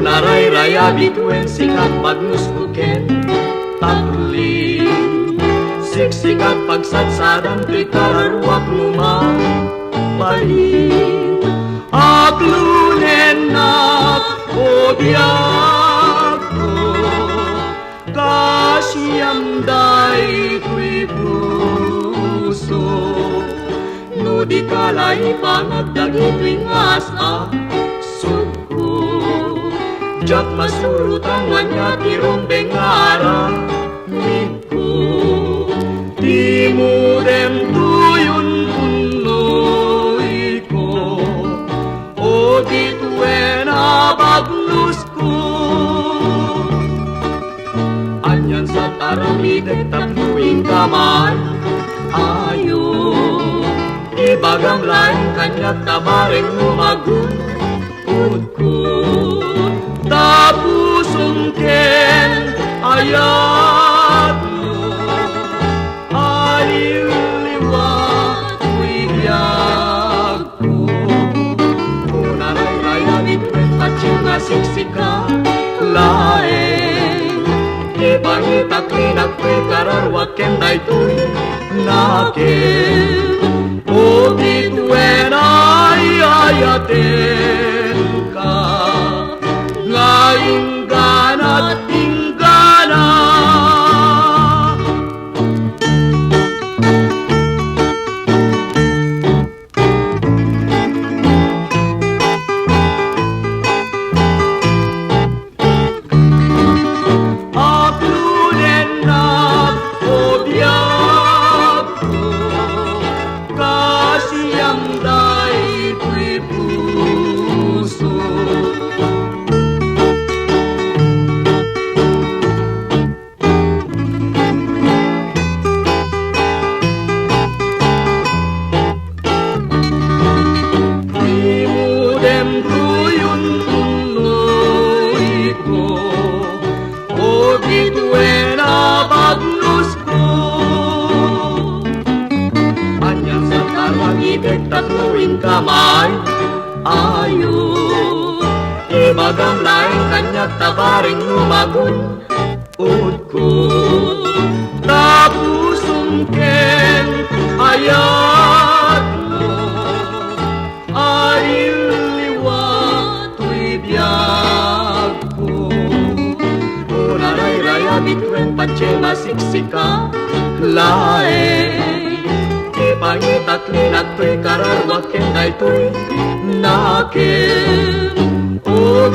Narayraya bituen sikat pagnuskuken takling siksikat pagsatsadan to'y kararuak lumabalik aglunen na o biyak ko kasyamday ko'y puso no di kalay panagdagito'y ngas suko jak masurutan wanya tirong bengara miko di mo dem tuyun punoy ko o di tuwen abaglus ko anyan sa taramideg tatluing kamay ayo ibagam lain kanyak tabareng lumagun tapusong ken ayat mo aliliwa ko'y biyag ko Narayraya bituen patsing nga siksika laeng ibangitak linagko'y kararwak ken daytoy naken o bituen ay ayaten ka ingganat inggana aglunen na o biyak ko kasiyamday ko'y puso tatluing kamay ayo ibagam laing kanyak tabaring lumagun ko tapusong ken ayat mo aliliwa to'y biyag ko Narayraya bituen patsing nga siksika laeng ibangitak linagto'y kararwak ken daytoy naken o